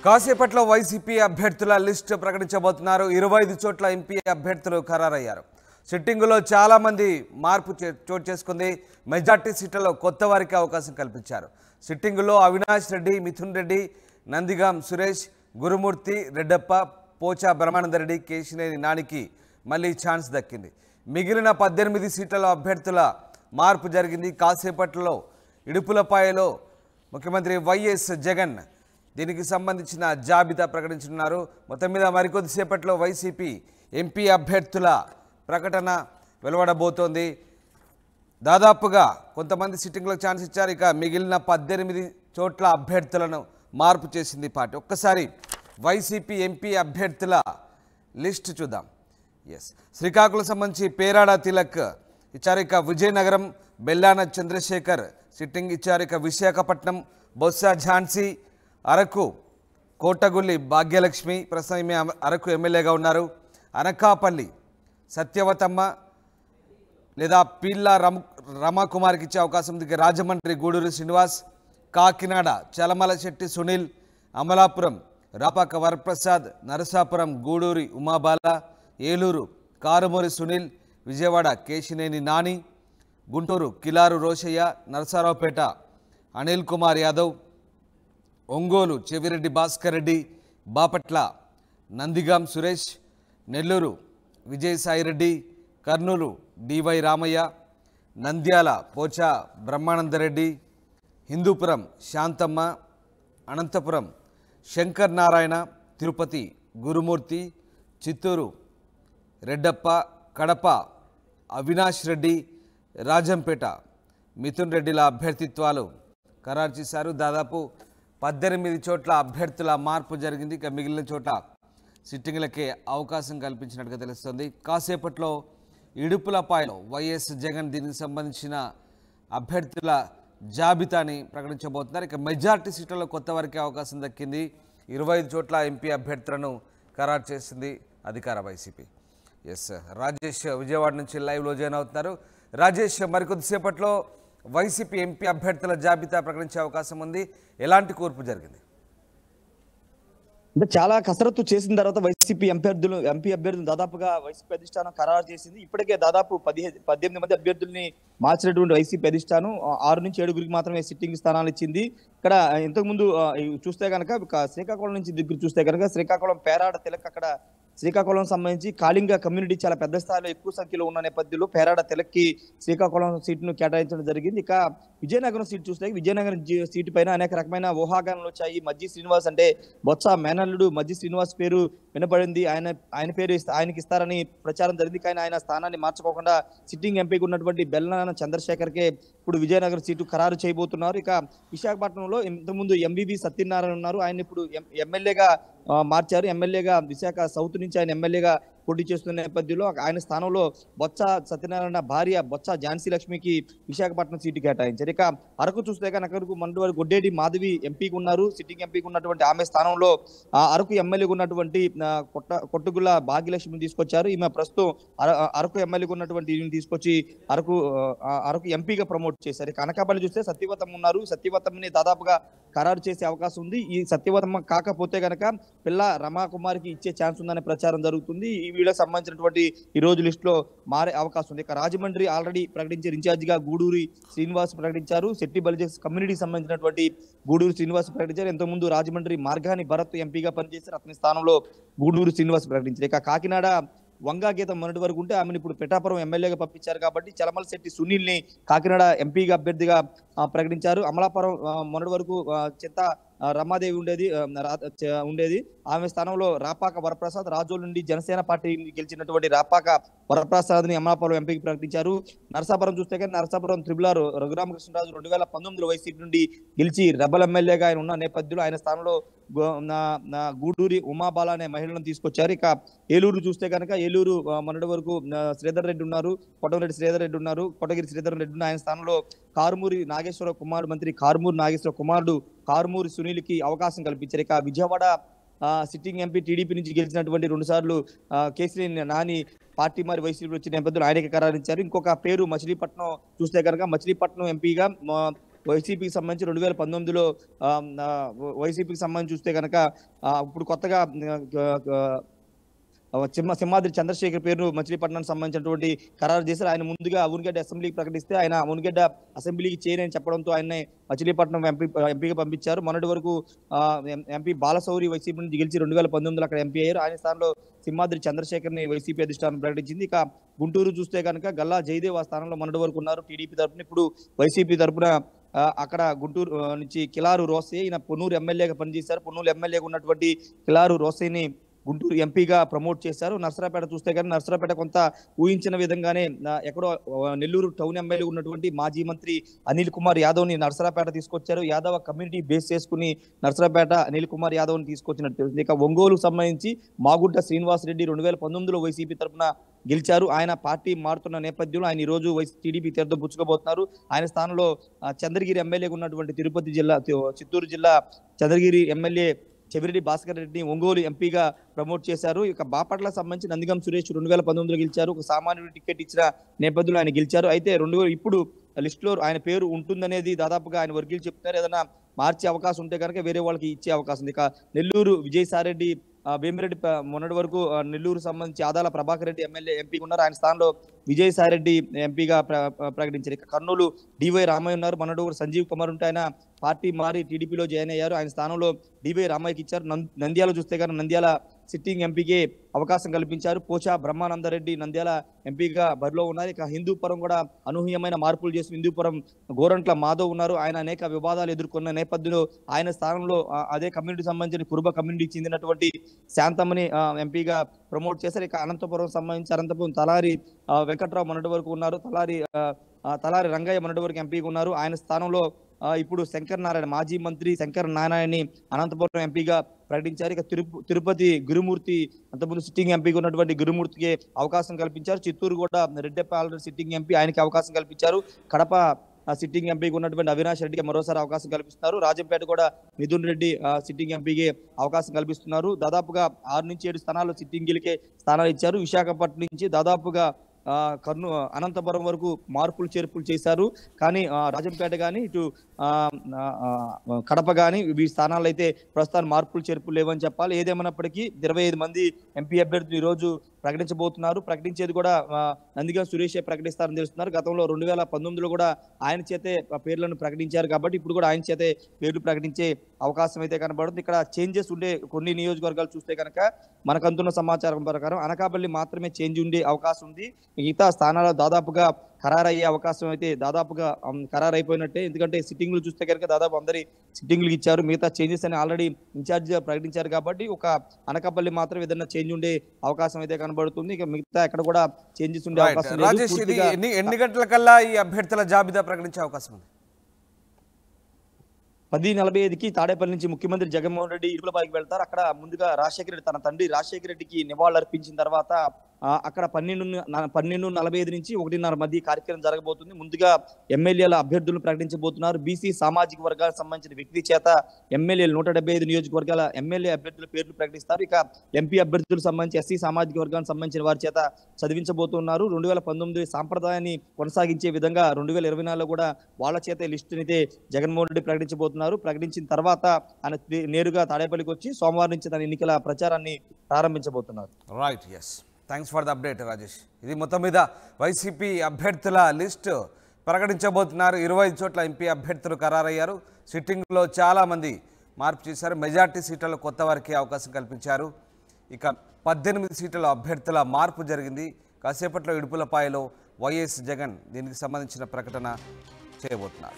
కాసేపట్లో వైసీపీ అభ్యర్థుల లిస్టు ప్రకటించబోతున్నారు. 25 చోట్ల ఎంపీ అభ్యర్థులు ఖరారయ్యారు. సిట్టింగులో చాలా మంది మార్పు చోటు చేసుకుంది. మెజార్టీ సీట్లలో కొత్త వారికి అవకాశం కల్పించారు. సిట్టింగులో అవినాష్ రెడ్డి, మిథున్ రెడ్డి, నందిగాం సురేష్, గురుమూర్తి, రెడ్డప్ప, పోచా బ్రహ్మానందరెడ్డి, కేశినేని నానికి మళ్ళీ ఛాన్స్ దక్కింది. మిగిలిన 18 సీట్లలో అభ్యర్థుల మార్పు జరిగింది. కాసేపట్లో ఇడుపులపాయలో ముఖ్యమంత్రి వైఎస్ జగన్ దీనికి సంబంధించిన జాబితా ప్రకటించనున్నారు. మొత్తం మీద మరికొద్దిసేపట్లో వైసీపీ ఎంపీ అభ్యర్థుల ప్రకటన వెలువడబోతోంది. దాదాపుగా కొంతమంది సిట్టింగ్లకు ఛాన్స్ ఇచ్చారు. ఇక మిగిలిన 18 చోట్ల అభ్యర్థులను మార్పు చేసింది పార్టీ. ఒక్కసారి వైసీపీ ఎంపీ అభ్యర్థుల లిస్ట్ చూద్దాం. శ్రీకాకుళం సంబంధించి పేరాడ తిలక్ ఇచ్చారు. ఇక విజయనగరం బెల్లాన చంద్రశేఖర్ సిట్టింగ్ ఇచ్చారు. ఇక విశాఖపట్నం బొత్స ఝాన్సీ, అరకు కోటగుల్లి భాగ్యలక్ష్మి ప్రస్తుతం ఈమె అరకు ఎమ్మెల్యేగా ఉన్నారు. అనకాపల్లి సత్యవతమ్మ లేదా పీళ్ళ రమాకుమార్కి ఇచ్చే అవకాశం ఉంది. రాజమండ్రి గూడూరు శ్రీనివాస్, కాకినాడ చలమల శెట్టి సునీల్, అమలాపురం రాపాక వరప్రసాద్, నరసాపురం గూడూరి ఉమాబాల, ఏలూరు కారుమూరి సునీల్, విజయవాడ కేశినేని నాని, గుంటూరు కిలారు రోషయ్య, నరసరావుపేట అనిల్ కుమార్ యాదవ్, ఒంగోలు చెవిరెడ్డి భాస్కర్ రెడ్డి, బాపట్ల నందిగాం సురేష్, నెల్లూరు విజయసాయిరెడ్డి, కర్నూలు డివై రామయ్య, నంద్యాల పోచా బ్రహ్మానందరెడ్డి, హిందూపురం శాంతమ్మ, అనంతపురం శంకర్ నారాయణ, తిరుపతి గురుమూర్తి, చిత్తూరు రెడ్డప్ప, కడప అవినాష్ రెడ్డి, రాజంపేట మిథున్ రెడ్డిల అభ్యర్థిత్వాలు ఖరారు చేశారు. దాదాపు 18 చోట్ల అభ్యర్థుల మార్పు జరిగింది. ఇక మిగిలిన చోట్ల సిట్టింగ్లకే అవకాశం కల్పించినట్టుగా తెలుస్తుంది. కాసేపట్లో ఇడుపులపాయలో వైఎస్ జగన్ దీనికి సంబంధించిన అభ్యర్థుల జాబితాని ప్రకటించబోతున్నారు. ఇక మెజార్టీ సీట్లలో కొత్త వారికి అవకాశం దక్కింది. 25 చోట్ల ఎంపీ అభ్యర్థులను ఖరారు చేసింది అధికార వైసీపీ. రాజేష్ విజయవాడ నుంచి లైవ్లో జాయిన్ అవుతున్నారు. రాజేష్, మరికొద్దిసేపట్లో వైసీపీ ఎంపీ అభ్యర్థుల జాబితా ప్రకటించే అవకాశం ఉంది. ఎలాంటి కూర్పు జరిగింది? అంటే చాలా కసరత్తు చేసిన తర్వాత వైసీపీ ఎంపీ అభ్యర్థులు దాదాపుగా వైసీపీ అధిష్టానం ఖరారు చేసింది. ఇప్పటికే దాదాపు 18 మంది అభ్యర్థుల్ని మార్చినటువంటి వైసీపీ అధిష్టానం 6 నుంచి 7 మాత్రమే సిట్టింగ్ స్థానాలు ఇచ్చింది. ఇక్కడ ఇంతకుముందు చూస్తే కనుక శ్రీకాకుళం నుంచి దగ్గర చూస్తే కనుక శ్రీకాకుళం పేరాడ తిలక్, అక్కడ శ్రీకాకుళం సంబంధించి కాళింగ కమ్యూనిటీ చాలా పెద్ద స్థాయిలో ఎక్కువ సంఖ్యలో ఉన్న నేపథ్యంలో పేరాడ తిలక్కి శ్రీకాకుళం సీటును కేటాయించడం జరిగింది. ఇక విజయనగరం సీటు చూస్తే విజయనగరం సీటు పైన అనేక రకమైన ఊహాగానాలు వచ్చాయి. మజ్జి శ్రీనివాస్ అంటే బొత్స మేనల్లుడు మజ్జి శ్రీనివాస్ పేరు వినపడింది. ఆయన పేరు ఆయనకి ఇస్తారని ప్రచారం జరిగింది. కానీ ఆయన స్థానాన్ని మార్చుకోకుండా సిట్టింగ్ ఎంపీగా ఉన్నటువంటి బెల్లాన చంద్రశేఖర్కే ఇప్పుడు విజయనగరం సీటు ఖరారు చేయబోతున్నారు. ఇక విశాఖపట్నంలో ఇంతకుముందు ఎంబీబీ సత్యనారాయణ ఉన్నారు. ఆయన ఇప్పుడు ఎమ్మెల్యేగా మార్చారు. ఎమ్మెల్యేగా విశాఖ సౌత్ నుంచి ఆయన ఎమ్మెల్యేగా పోటీ చేస్తున్న నేపథ్యంలో ఆయన స్థానంలో బొత్స సత్యనారాయణ భార్య బొత్స ఝాన్సీ లక్ష్మికి విశాఖపట్నం సీటు కేటాయించారు. ఇక అరకు చూస్తే కనుక మండవరి గొడ్డేటి మాధవి ఎంపీగా ఉన్నారు. సిట్టింగ్ ఎంపీగా ఉన్నటువంటి ఆమె స్థానంలో అరకు ఎమ్మెల్యేగా ఉన్నటువంటి కొట్టుగుల్ల భాగ్యలక్ష్మిని తీసుకొచ్చారు. ఈమె ప్రస్తుతం అరకు ఎమ్మెల్యేగా ఉన్నటువంటి ఈమెను తీసుకొచ్చి అరకు ఎంపీగా ప్రమోట్ చేశారు. ఇక అనకాపల్లి చూస్తే సత్యవతమ్మ ఉన్నారు. సత్యవతమ్మని దాదాపుగా ఖరారు చేసే అవకాశం ఉంది. ఈ సత్యవతమ్మ కాకపోతే కనుక పిల్ల రమాకుమారికి ఇచ్చే ఛాన్స్ ఉందనే ప్రచారం జరుగుతుంది. ఈ వీళ్ళకి సంబంధించినటువంటి ఈ రోజు లిస్ట్ లో మారే అవకాశం ఉంది. ఇక రాజమండ్రి ఆల్రెడీ ప్రకటించారు. ఇన్ఛార్జిగా గూడూరి శ్రీనివాస్ ప్రకటించారు. శెట్టి బలిజెస్ కమ్యూనిటీకి సంబంధించినటువంటి గూడూరు శ్రీనివాస్ ప్రకటించారు. ఇంతకుముందు రాజమండ్రి మార్గాని భరత్ ఎంపీగా పనిచేశారు. అతని స్థానంలో గూడూరు శ్రీనివాస్ ప్రకటించారు. ఇక కాకినాడ వంగా గీతం మొన్నటి వరకు ఉంటే ఆమెను ఇప్పుడు పిఠాపురం ఎమ్మెల్యేగా పంపించారు. కాబట్టి చలమల శెట్టి సునీల్ ని కాకినాడ ఎంపీగా అభ్యర్థిగా ప్రకటించారు. అమలాపురం మొన్నటి వరకు చింత రమాదేవి ఉండేది. ఆమె స్థానంలో రాపాక వరప్రసాద్, రాజోల్ నుండి జనసేన పార్టీ గెలిచినటువంటి రాపాక వరప్రసాద్ ని అమలాపురం ఎంపీకి ప్రకటించారు. నరసాపురం చూస్తే కానీ నరసాపురం త్రిబులార్ రఘురామకృష్ణరాజు 2019 వైసీపీ నుండి గెలిచి రెబల్ ఎమ్మెల్యేగా ఆయన ఉన్న నేపథ్యంలో ఆయన స్థానంలో గూడూరి ఉమాబాల అనే మహిళలను తీసుకొచ్చారు. ఇక ఏలూరు చూస్తే కనుక ఏలూరు మొన్నటి వరకు శ్రీధర్ రెడ్డి ఉన్నారు, కొట్టగిరి శ్రీధర్ రెడ్డి ఆయన స్థానంలో కారుమూరి నాగేశ్వర కుమారుడు, మంత్రి కారుమూరి నాగేశ్వర కుమారుడు కారుమూరి సునీల్కి అవకాశం కల్పించారు. ఇక విజయవాడ సిట్టింగ్ ఎంపీ టీడీపీ నుంచి గెలిచినటువంటి 2 సార్లు కేసీఆర్ నాని పార్టీ మరి వైసీపీ వచ్చిన నేపథ్యంలో ఆయనకి ఖరారించారు. ఇంకొక పేరు మచిలీపట్నం చూస్తే కనుక మచిలీపట్నం ఎంపీగా వైసీపీకి సంబంధించి 2019లో వైసీపీకి సంబంధించి చూస్తే కనుక ఇప్పుడు కొత్తగా సింహాద్రి చంద్రశేఖర్ పేరు మచిలీపట్నానికి సంబంధించినటువంటి ఖరారు చేశారు. ఆయన ముందుగా అవునగడ్డ అసెంబ్లీకి ప్రకటిస్తే ఆయన అవునగడ్డ అసెంబ్లీకి చేయనని చెప్పడంతో ఆయన్ని మచిలీపట్నం ఎంపీగా పంపించారు. మొన్నటి వరకు ఎంపీ బాలశౌరి వైసీపీ నుంచి గెలిచి 2019లో అక్కడ ఎంపీ అయ్యారు. ఆయన స్థానంలో సింహాద్రి చంద్రశేఖర్ ని వైసీపీ అధిష్టానం ప్రకటించింది. ఇక గుంటూరు చూస్తే కనుక గల్లా జయదేవ్ ఆ స్థానంలో మొన్నటి వరకు ఉన్నారు టీడీపీ తరఫున. ఇప్పుడు వైసీపీ తరఫున అక్కడ గుంటూరు నుంచి కిలారు రోసే, ఈయన పొన్నూరు ఎమ్మెల్యేగా పనిచేశారు. పొన్నూరు ఎమ్మెల్యేగా ఉన్నటువంటి కిలారు రోసేని గుంటూరు ఎంపీగా ప్రమోట్ చేశారు. నర్సరాపేట చూస్తే కానీ నర్సరాపేట కొంత ఊహించిన విధంగానే ఎక్కడో నెల్లూరు టౌన్ ఎమ్మెల్యే ఉన్నటువంటి మాజీ మంత్రి అనిల్ కుమార్ యాదవ్ ని నర్సరాపేట తీసుకొచ్చారు. యాదవ్ కమ్యూనిటీ బేస్ చేసుకుని నర్సరాపేట అనిల్ కుమార్ యాదవ్ ని తీసుకొచ్చినట్టు. ఇక ఒంగోలు సంబంధించి మాగుడ్డ శ్రీనివాస్ రెడ్డి 2019లో వైసీపీ తరఫున గెలిచారు. ఆయన పార్టీ మారుతున్న నేపథ్యంలో ఆయన ఈ రోజు టీడీపీ తీర్థం పుచ్చుకోబోతున్నారు. ఆయన స్థానంలో చంద్రగిరి ఎమ్మెల్యేగా ఉన్నటువంటి చిత్తూరు జిల్లా చంద్రగిరి ఎమ్మెల్యే చెవిరెడ్డి భాస్కర్ రెడ్డిని ఒంగోలు ఎంపీగా ప్రమోట్ చేశారు. ఇక బాపట్లకు సంబంధించి నందిగం సురేష్ 2019లో గెలిచారు. ఒక సామాన్యుడు టికెట్ ఇచ్చిన నేపథ్యంలో ఆయన గెలిచారు. అయితే ఇప్పుడు లిస్ట్ లో ఆయన పేరు ఉంటుందనేది దాదాపుగా ఆయన వర్గీయులు చెప్తున్నారు. ఏదైనా మార్చే అవకాశం ఉంటే కనుక వేరే వాళ్ళకి ఇచ్చే అవకాశం ఉంది. ఇక నెల్లూరు విజయసాయిరెడ్డి వేమిరెడ్డి మొన్నటి వరకు నెల్లూరు సంబంధించి ఆదాల ప్రభాకర్ రెడ్డి ఎంపీగా ఉన్నారు. ఆయన స్థానంలో విజయసాయిరెడ్డి ఎంపీగా ప్రకటించారు. ఇక కర్నూలు డివై రామయ్య ఉన్నారు. మొన్నటి వరకు సంజీవ్ కుమార్ ఉంటే ఆయన పార్టీ మారి టీడీపీలో జాయిన్ అయ్యారు. ఆయన స్థానంలో డివై రామయ్యకి ఇచ్చారు. నంద్యాల చూస్తే కానీ నంద్యాల సిట్టింగ్ ఎంపీకి అవకాశం కల్పించారు. పోచా బ్రహ్మానందరెడ్డి నంద్యాల ఎంపీగా బరిలో ఉన్నారు. ఇక హిందూపురం కూడా అనూహ్యమైన మార్పులు చేసి హిందూపురం గోరంట్ల మాధవ్ ఉన్నారు. ఆయన అనేక వివాదాలు ఎదుర్కొన్న నేపథ్యంలో ఆయన స్థానంలో అదే కమ్యూనిటీ సంబంధించిన కురుబ కమ్యూనిటీకి చెందినటువంటి శాంతమ్మని ఎంపీగా ప్రమోట్ చేశారు. ఇక అనంతపురం సంబంధించి అనంతపురం తలారి వెంకట్రావు మొన్నటి వరకు ఉన్నారు. తలారి రంగయ్య మొన్నటి వరకు ఎంపీగా ఉన్నారు. ఆయన స్థానంలో ఇప్పుడు శంకర్ నారాయణ మాజీ మంత్రి శంకర్ నారాయణని అనంతపురం ఎంపీగా ప్రకటించారు. ఇక తిరుపతి గురుమూర్తి అంతకుముందు సిట్టింగ్ ఎంపీగా ఉన్నటువంటి గురుమూర్తికి అవకాశం కల్పించారు. చిత్తూరు కూడా రెడ్డెప్ప ఆల్రెడీ సిట్టింగ్ ఎంపీ, ఆయనకి అవకాశం కల్పించారు. కడప సిట్టింగ్ ఎంపీకి ఉన్నటువంటి అవినాష్ రెడ్డికి మరోసారి అవకాశం కల్పిస్తున్నారు. రాజంపేట కూడా మిథున్ రెడ్డి సిట్టింగ్ ఎంపీకి అవకాశం కల్పిస్తున్నారు. దాదాపుగా 6 నుంచి 7 స్థానాలు సిట్టింగ్లకే స్థానాలు ఇచ్చారు. విశాఖపట్నం నుంచి దాదాపుగా అనంతపురం వరకు మార్పులు చేర్పులు చేశారు. కానీ రాజంపేట కానీ ఇటు కడప కానీ ఈ స్థానాల్లో అయితే ప్రస్తుతాన్ని మార్పులు చేర్పులు లేవని చెప్పాలి. ఏదేమైనప్పటికీ 25 మంది ఎంపీ అభ్యర్థులు ఈ రోజు ప్రకటించబోతున్నారు. ప్రకటించేది కూడా నందిగం సురేష్ ప్రకటిస్తారని తెలుస్తున్నారు. గతంలో 2019లో కూడా ఆయన చేతే పేర్లను ప్రకటించారు కాబట్టి ఇప్పుడు కూడా ఆయన చేతే పేర్లు ప్రకటించే అవకాశం అయితే కనబడుతుంది. ఇక్కడ చేంజెస్ ఉండే కొన్ని నియోజకవర్గాలు చూస్తే కనుక మనకు అందుతున్న సమాచారం ప్రకారం అనకాపల్లి మాత్రమే చేంజ్ ఉండే అవకాశం ఉంది. మిగతా స్థానాలు దాదాపుగా ఖరారయ్యే అవకాశం అయితే దాదాపుగా ఖరారైపోయినట్టే. ఎందుకంటే సిట్టింగ్లు చూస్తే కనుక దాదాపు అందరి సిట్టింగ్లు ఇచ్చారు. మిగతా చేంజెస్ అని ఆల్రెడీ ఇన్ఛార్జ్ ప్రకటించారు కాబట్టి ఒక అనకాపల్లి మాత్రం ఏదైనా చేంజ్ ఉండే అవకాశం అయితే కనబడుతుంది. ఇక మిగతా ఎక్కడ కూడా చేంజెస్ ఉండే అవకాశం లేదు. రాజేష్, ఎన్ని గంటలకల్లా ఈ అభ్యర్థుల జాబితా ప్రకటించే అవకాశం ఉంది? 10:45కి తాడేపల్లి నుంచి ముఖ్యమంత్రి జగన్మోహన్ రెడ్డి ఇరుకులపాయకి వెళ్తారు. అక్కడ ముందుగా రాజశేఖర రెడ్డి తన తండ్రి రాజశేఖర రెడ్డికి నివాళులు అర్పించిన తర్వాత అక్కడ 12:45 నుంచి 1:30 మధ్య కార్యక్రమం జరగబోతుంది. ముందుగా ఎమ్మెల్యేల అభ్యర్థులను ప్రకటించబోతున్నారు. బీసీ సామాజిక వర్గాలకు సంబంధించిన వ్యక్తి చేత ఎమ్మెల్యేలు 175 నియోజకవర్గాల ఎమ్మెల్యే అభ్యర్థుల పేర్లు ప్రకటిస్తారు. ఇక ఎంపీ అభ్యర్థులకు సంబంధించి ఎస్సీ సామాజిక వర్గానికి సంబంధించిన వారి చేత చదివించబోతున్నారు. 2019 సాంప్రదాయాన్ని కొనసాగించే విధంగా 2024లో కూడా వాళ్ళ చేత లిస్టుని అయితే జగన్మోహన్ రెడ్డి ప్రకటించబోతున్నారు. ప్రకటించిన తర్వాత ఆయన నేరుగా తాడేపల్లికి వచ్చి సోమవారం నుంచి తన ఎన్నికల ప్రచారాన్ని ప్రారంభించబోతున్నారు. Right, yes, thanks for the update Rajesh. ఇది మొత్తం మీద వైసీపీ అభ్యర్థుల లిస్టు ప్రకటించబోతున్నారు. 25 చోట్ల ఎంపీ అభ్యర్థులు ఖరారయ్యారు. సిట్టింగ్లో చాలామంది మార్పు చేశారు. మెజార్టీ సీట్లలో కొత్త వారికి అవకాశం కల్పించారు. ఇక 18 సీట్ల అభ్యర్థుల మార్పు జరిగింది. కాసేపట్లో ఇడుపులపాయలో వైఎస్ జగన్ దీనికి సంబంధించిన ప్రకటన చేయబోతున్నారు.